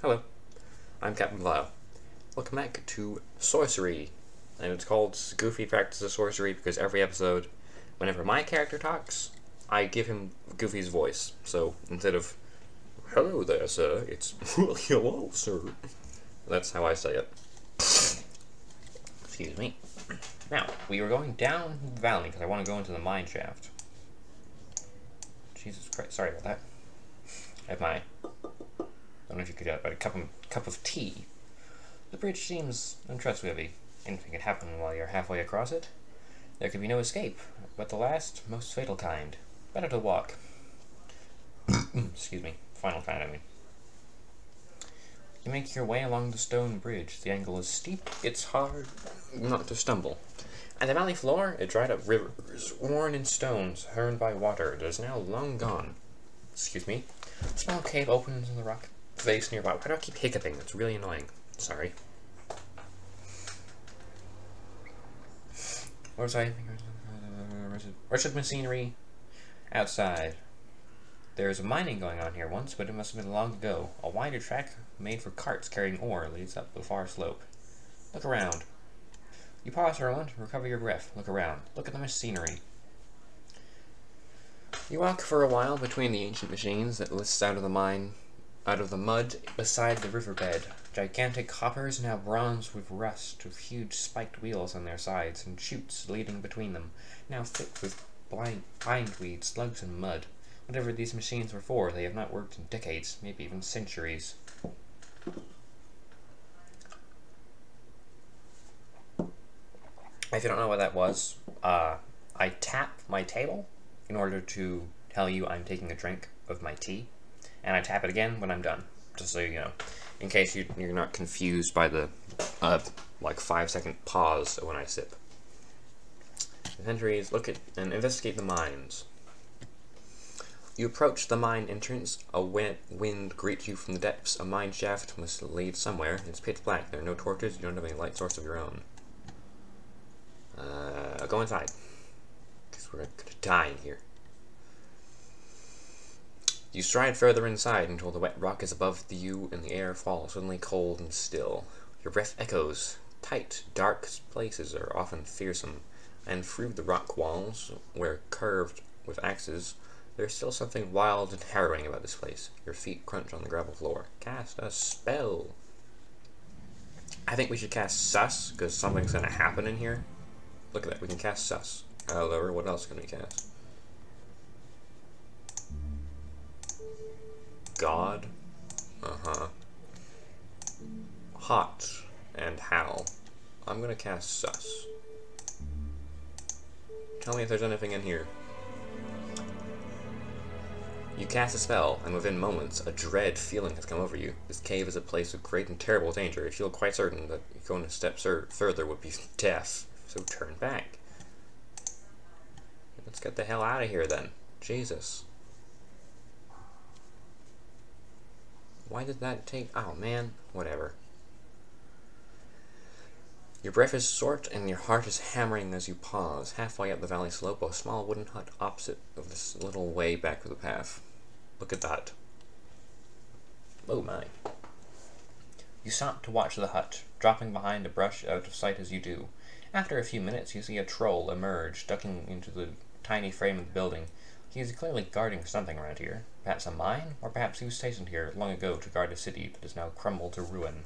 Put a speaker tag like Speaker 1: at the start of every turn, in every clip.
Speaker 1: Hello, I'm Captain Blau. Welcome back to Sorcery. And it's called Goofy Practices Sorcery because every episode, whenever my character talks, I give him Goofy's voice. So instead of, hello there, sir, it's, hello, sir. That's how I say it. Excuse me. Now, we were going down the valley because I want to go into the mine shaft. Jesus Christ, sorry about that. I have my, I don't know if you could get a cup of tea. The bridge seems untrustworthy. Anything could happen while you're halfway across it. There could be no escape, but the last, most fatal kind. Better to walk. Excuse me. Final kind, I mean. You make your way along the stone bridge. The angle is steep. It's hard not to stumble. And the valley floor, a dried up river, is worn in stones, hurned by water that is now long gone. Excuse me. A small cave opens in the rock face nearby. Why do I keep hiccuping? That's really annoying. Sorry. Where's I? Wretched machinery outside. There's mining going on here once, but it must have been long ago. A wider track made for carts carrying ore leads up the far slope. Look around. You pause for a moment, recover your breath. Look around. Look at the machinery. You walk for a while between the ancient machines that lists out of the mud beside the riverbed. Gigantic hoppers now bronze with rust, with huge spiked wheels on their sides and chutes leading between them, now thick with bindweed, slugs, and mud. Whatever these machines were for, they have not worked in decades, maybe even centuries. If you don't know what that was, I tap my table in order to tell you I'm taking a drink of my tea, and I tap it again when I'm done, just so you know, in case you're not confused by the, like 5-second pause when I sip. Inventories, look at and investigate the mines. You approach the mine entrance. A wet wind greets you from the depths. A mine shaft must lead somewhere. It's pitch black. There are no torches. You don't have any light source of your own. Go inside, because we're gonna die in here. You stride further inside until the wet rock is above you and the air falls suddenly cold and still. Your breath echoes. Tight, dark places are often fearsome, and through the rock walls, where curved with axes, there's still something wild and harrowing about this place. Your feet crunch on the gravel floor. Cast a spell. I think we should cast Sus, because something's going to happen in here. Look at that, we can cast Sus. However, what else can we cast? God. Hot. And Howl. I'm going to cast Sus. Tell me if there's anything in here. You cast a spell, and within moments, a dread feeling has come over you. This cave is a place of great and terrible danger. You feel quite certain that going a step further would be death, so turn back. Let's get the hell out of here, then. Jesus. Why did that take... Oh, man. Whatever. Your breath is short, and your heart is hammering as you pause. Halfway up the valley slope, a small wooden hut opposite of this little way back to the path. Look at that. Oh my. You stop to watch the hut, dropping behind a brush out of sight as you do. After a few minutes, you see a troll emerge, ducking into the tiny frame of the building. He is clearly guarding something around here. Perhaps a mine, or perhaps he was stationed here long ago to guard a city that is now crumbled to ruin.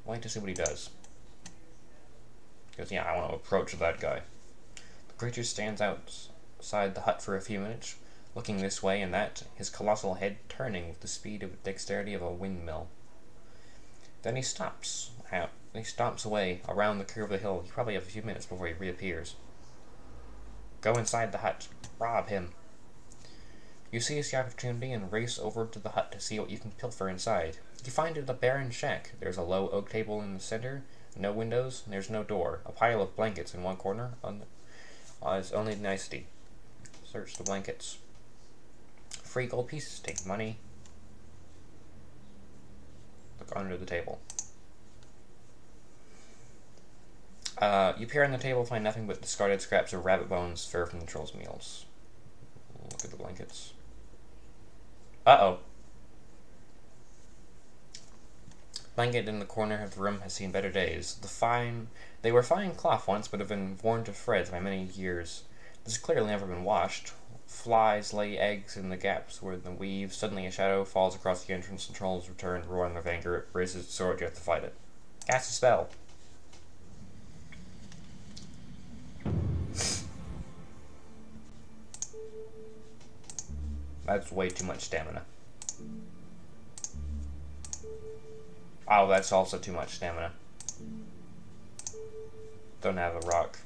Speaker 1: I'd like to see what he does. Because, yeah, I want to approach that guy. The creature stands outside the hut for a few minutes, looking this way and that, his colossal head turning with the speed and dexterity of a windmill. Then he stops. He stomps away around the curve of the hill. You probably have a few minutes before he reappears. Go inside the hut. Rob him. You seize the opportunity and race over to the hut to see what you can pilfer inside. You find it a barren shack. There's a low oak table in the center, no windows, and there's no door. A pile of blankets in one corner is only nicety. Search the blankets. 3 gold pieces. Take money. Look under the table. You peer on the table, find nothing but discarded scraps of rabbit bones fur from the troll's meals. Look at the blankets. Uh-oh. Blanket in the corner of the room has seen better days. They were fine cloth once, but have been worn to shreds by many years. This has clearly never been washed. Flies lay eggs in the gaps where the weave. Suddenly a shadow falls across the entrance. The trolls return, roaring with anger. It raises its sword. You have to fight it. Cast a spell. That's way too much stamina. Oh, that's also too much stamina. Don't have a rock.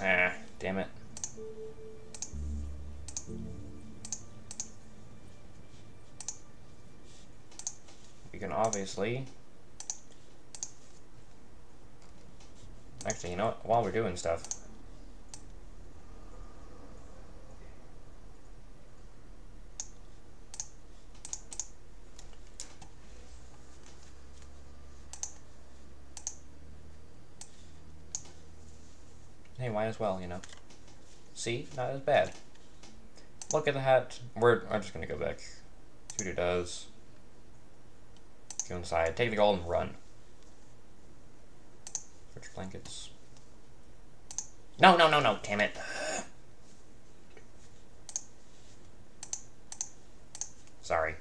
Speaker 1: Ah, damn it. We can obviously... Actually, you know what? While we're doing stuff... Hey, might as well, you know. See? Not as bad. Look at the hat. I'm just gonna go back. See what it does. Go inside. Take the gold and run. Switch blankets. No, no, no, no, damn it. Sorry.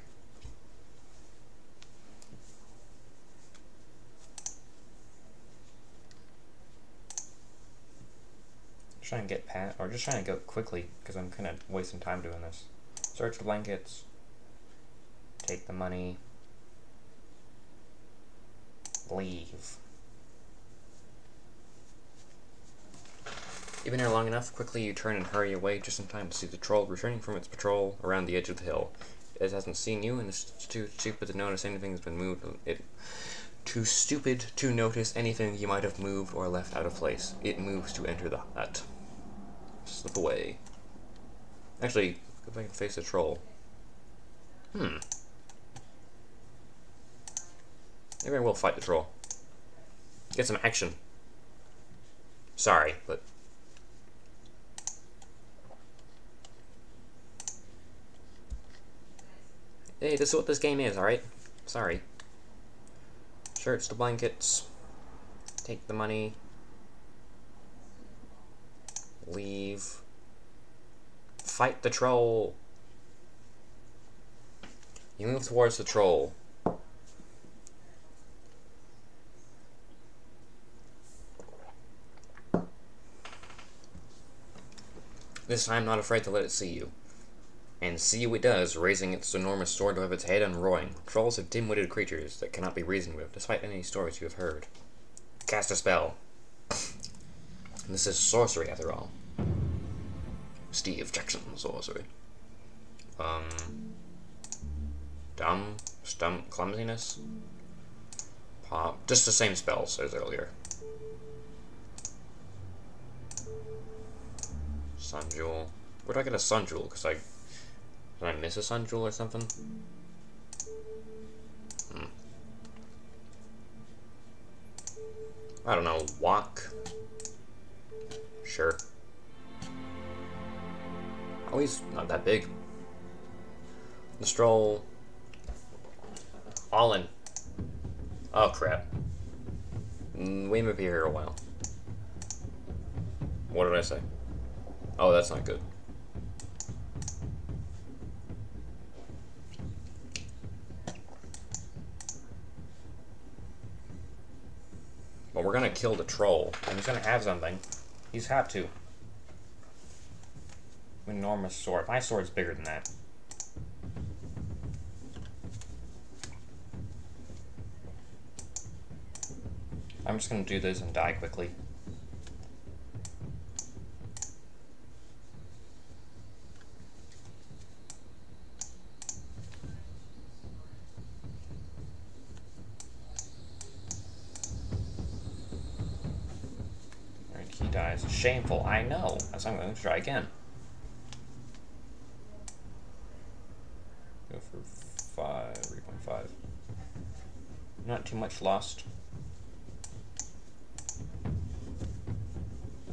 Speaker 1: Just trying to get past, or just trying to go quickly, because I'm kind of wasting time doing this. Search the blankets. Take the money. Leave. You've been here long enough. Quickly you turn and hurry away just in time to see the troll returning from its patrol around the edge of the hill. It hasn't seen you and is too stupid to notice anything has been moved. Too stupid to notice anything you might have moved or left out of place. It moves to enter the hut. Slip away. Actually, if I can face the troll. Maybe I will fight the troll. Get some action. Sorry, but... Hey, this is what this game is, alright? Sorry. Search the blankets. Take the money. Leave. Fight the troll. You move towards the troll. This time, not afraid to let it see you. And see you it does, raising its enormous sword above its head and roaring. Trolls are dim-witted creatures that cannot be reasoned with, despite any stories you have heard. Cast a spell. This is sorcery, after all. Steve Jackson sorcery. Stump, clumsiness? Pop. Just the same spells as earlier. Sun Jewel. Where do I get a Sun Jewel? Because did I miss a Sun Jewel or something? I don't know. Walk. Sure. Oh, he's not that big. The stroll. All in. Oh, crap. We may be here a while. What did I say? Oh, that's not good. But we're gonna kill the troll, and he's gonna have something. He's had to. Enormous sword. My sword's bigger than that. I'm just gonna do this and die quickly. Alright, he dies. Shameful, I know. So I'm going to try again. Go for 3.5. Not too much lost.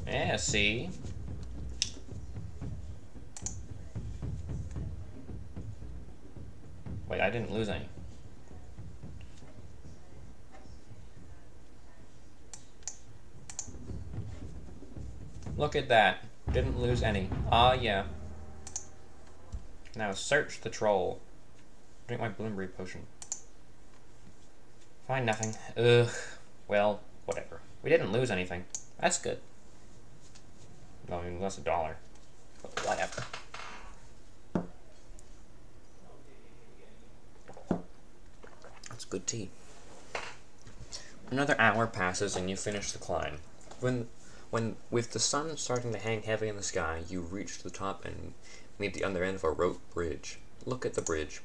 Speaker 1: Yeah, see? Wait, I didn't lose any. Look at that. Didn't lose any. Ah, yeah. Now search the troll. Drink my bloomberry potion. Find nothing. Ugh. Well, whatever. We didn't lose anything. That's good. No, I mean, that's $1. But whatever. That's good tea. Another hour passes and you finish the climb. With the sun starting to hang heavy in the sky, you reach the top and meet the other end of a rope bridge. Look at the bridge.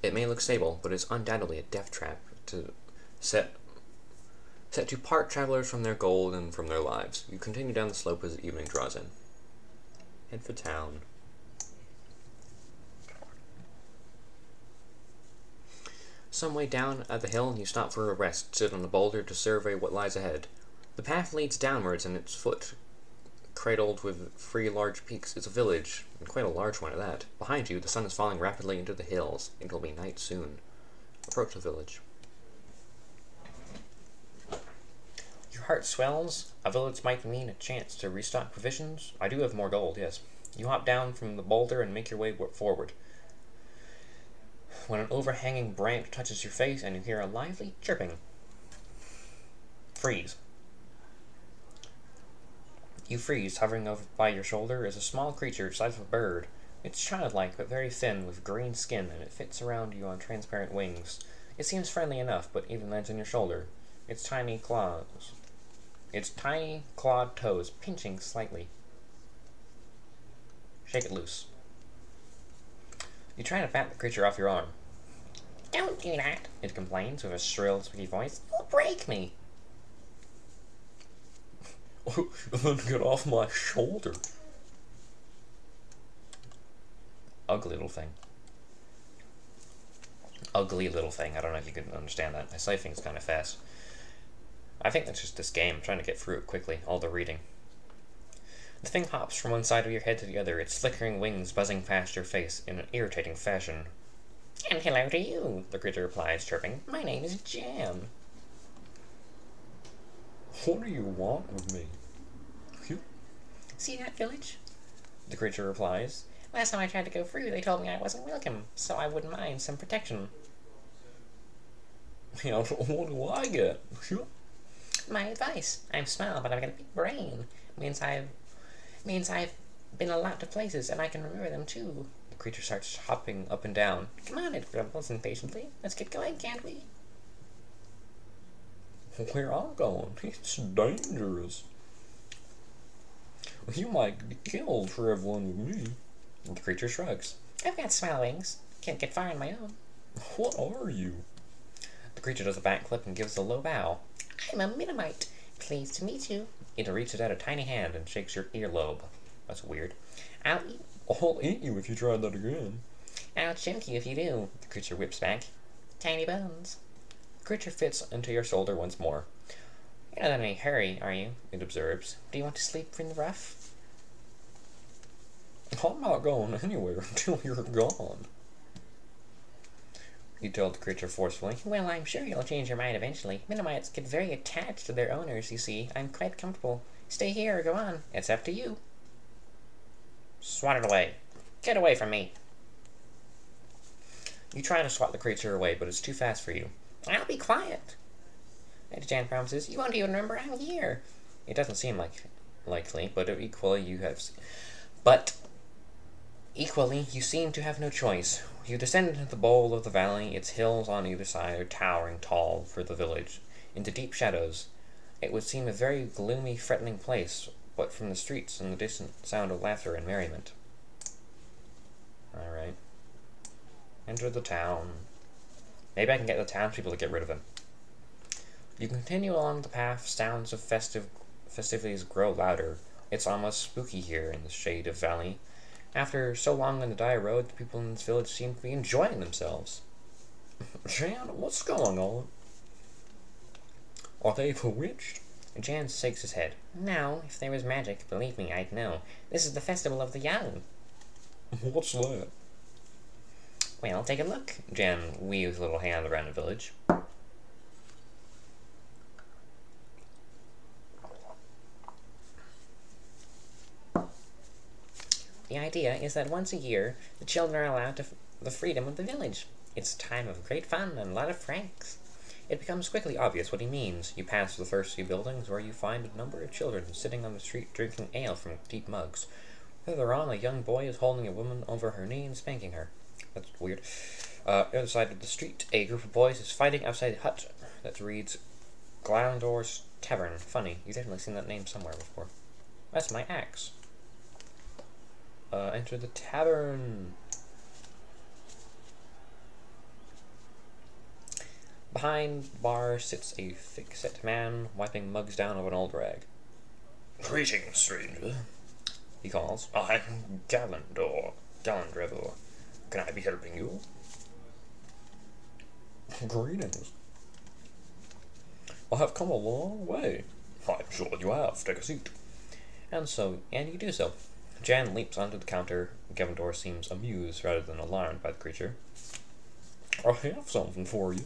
Speaker 1: It may look stable, but it's undoubtedly a death trap set to part travelers from their gold and from their lives. You continue down the slope as the evening draws in. Head for town. Some way down at the hill, you stop for a rest, sit on a boulder to survey what lies ahead. The path leads downwards, and its foot, cradled with 3 large peaks, is a village, and quite a large one at that. Behind you, the sun is falling rapidly into the hills. It will be night soon. Approach the village. Your heart swells. A village might mean a chance to restock provisions. I do have more gold, yes. You hop down from the boulder and make your way forward. When an overhanging branch touches your face and you hear a lively chirping. Freeze. You freeze. Hovering over by your shoulder is a small creature the size of a bird. It's childlike but very thin with green skin, and it fits around you on transparent wings. It seems friendly enough, but even lands on your shoulder. Its tiny clawed toes pinching slightly. Shake it loose. You try to bat the creature off your arm. Don't do that, it complains with a shrill, squeaky voice. You'll break me. Then get off my shoulder. Ugly little thing. Ugly little thing. I don't know if you can understand that. I say things kind of fast. I think that's just this game. I'm trying to get through it quickly. All the reading. The thing hops from one side of your head to the other, its flickering wings buzzing past your face in an irritating fashion. And hello to you, the creature replies, chirping. My name is Jann. What do you want with me? See that village? The creature replies. Last time I tried to go through, they told me I wasn't welcome, so I wouldn't mind some protection. Yeah, what do I get? My advice. I'm small, but I've got a big brain. Means I've been a lot of places, and I can remember them too. The creature starts hopping up and down. Come on, it grumbles impatiently. Let's get going, can't we? Where I'm going? It's dangerous. You might be killed traveling with me. The creature shrugs. I've got small wings. Can't get far on my own. What are you? The creature does a backflip and gives a low bow. I'm a Minimite. Pleased to meet you. It reaches out a tiny hand and shakes your earlobe. That's weird. I'll eat you if you try that again. I'll choke you if you do. The creature whips back. Tiny bones. The creature fits into your shoulder once more. You're not in any hurry, are you? It observes. Do you want to sleep in the rough? I'm not going anywhere until you're gone. You told the creature forcefully. Well, I'm sure you'll change your mind eventually. Minimites get very attached to their owners, you see. I'm quite comfortable. Stay here or go on. It's up to you. Swat it away. Get away from me. You try to swat the creature away, but it's too fast for you. I'll be quiet. Jann promises. You won't even remember I'm here. It doesn't seem likely, but equally you seem to have no choice. You descend into the bowl of the valley. Its hills on either side are towering tall for the village, into deep shadows. It would seem a very gloomy, threatening place, but from the streets and the distant sound of laughter and merriment. Alright. Enter the town. Maybe I can get the townspeople to get rid of him. You continue along the path. Sounds of festivities grow louder. It's almost spooky here in the shade of valley. After so long on the dire road, the people in this village seem to be enjoying themselves. Jann, what's going on? Are they bewitched? Jann shakes his head. No, if there was magic, believe me, I'd know. This is the festival of the young. What's that? Well, take a look. Jann weaves a little hand around the village. The idea is that once a year, the children are allowed the freedom of the village. It's a time of great fun and a lot of pranks. It becomes quickly obvious what he means. You pass the first few buildings where you find a number of children sitting on the street drinking ale from deep mugs. Further on, a young boy is holding a woman over her knee and spanking her. That's weird. The other side of the street, a group of boys is fighting outside a hut that reads Glandor's Tavern. Funny, you've definitely seen that name somewhere before. That's my axe. Enter the tavern. Behind the bar sits a thick-set man, wiping mugs down with an old rag. Greetings, stranger, he calls. I'm Glandor. Can I be helping you? Greetings. I have come a long way. I'm sure you have. Take a seat. And you do so. Jann leaps onto the counter. Gavendor seems amused rather than alarmed by the creature. I have something for you.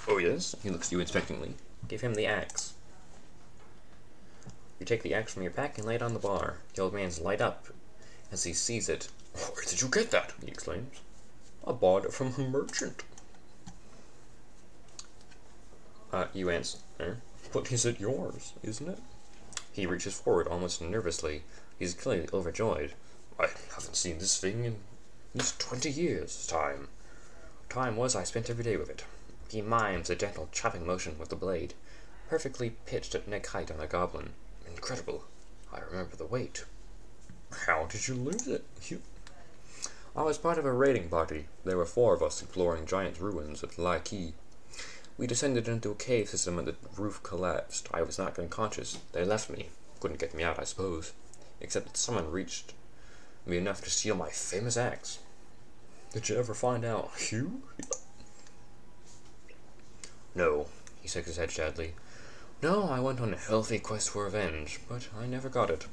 Speaker 1: Oh, yes? He looks at you expectantly. Give him the axe. You take the axe from your pack and lay it on the bar. The old man's light up as he sees it. Where did you get that? He exclaims. I bought it from a merchant. You answer, but is it yours, isn't it? He reaches forward almost nervously. He's clearly overjoyed. I haven't seen this thing in at least 20 years. Time was I spent every day with it. He mimes a gentle chopping motion with the blade, perfectly pitched at neck height on a goblin. Incredible. I remember the weight. How did you lose it? I was part of a raiding party. There were 4 of us exploring giant ruins at La Quay. We descended into a cave system and the roof collapsed. I was knocked unconscious. They left me. Couldn't get me out, I suppose. Except that someone reached me enough to steal my famous axe. Did you ever find out Hugh? No, he shakes his head sadly. No, I went on a healthy quest for revenge, but I never got it.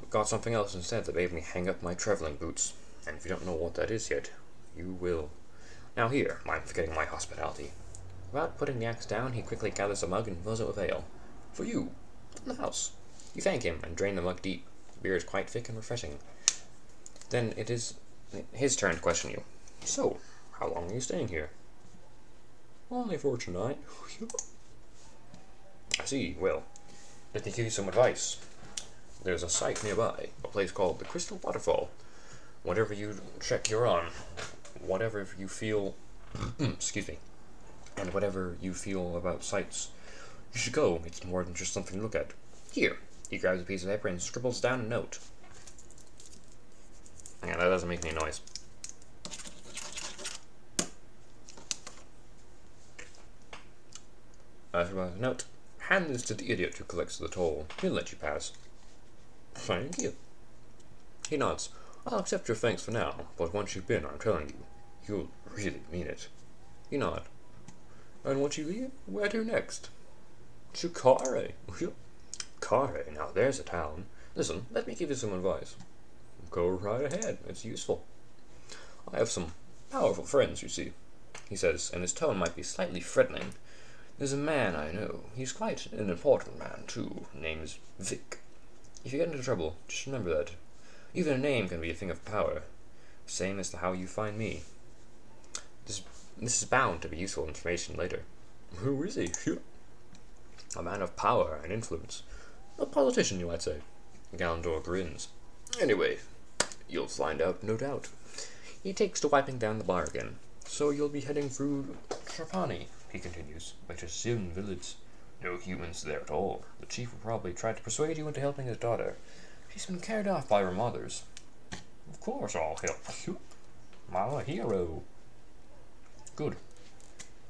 Speaker 1: Got something else instead that made me hang up my traveling boots. And if you don't know what that is yet, you will. Now here, I'm forgetting my hospitality. Without putting the axe down, he quickly gathers a mug and fills it with ale. For you, from the house. You thank him and drain the mug deep. The beer is quite thick and refreshing. Then it is his turn to question you. So, how long are you staying here? Only for tonight. I see. Well, let me give you some advice. There's a site nearby, a place called the Crystal Waterfall. Whatever you check you're on, whatever you feel, excuse me, and whatever you feel about sites, you should go. It's more than just something to look at. Here, he grabs a piece of paper and scribbles down a note. Yeah, that doesn't make any noise. Note. Hand this to the idiot who collects the toll. He'll let you pass. Thank you. He nods. I'll accept your thanks for now, but once you've been, I'm telling you, you'll really mean it. You nod. And once you leave, where to next? To Carre. Carre, now there's a town. Listen, let me give you some advice. Go right ahead, it's useful. I have some powerful friends, you see, he says, and his tone might be slightly threatening. There's a man I know. He's quite an important man, too. Name's Vic. If you get into trouble, just remember that. Even a name can be a thing of power. Same as to how you find me. This is bound to be useful information later. Who is he? A man of power and influence. A politician, you might say. Glandor grins. Anyway, you'll find out, no doubt. He takes to wiping down the bar again. So you'll be heading through Trapani, he continues, which is Sion village. No humans there at all. The chief will probably try to persuade you into helping his daughter. She's been carried off by her mothers. Of course I'll help you. My hero. Good.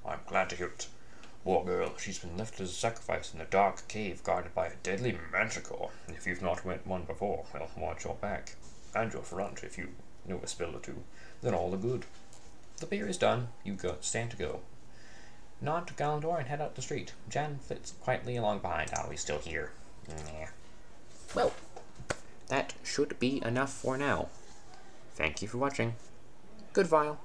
Speaker 1: I'm glad to hear it. Poor girl, she's been left as a sacrifice in a dark cave guarded by a deadly manticore. If you've not met one before, well, watch your back. And your front, if you know a spell or two. Then all the good. The beer is done. You stand to go. Nod to Glandor and head out the street. Jann flits quietly along behind. Oh, he's still here. Well, that should be enough for now. Thank you for watching. Good Vile.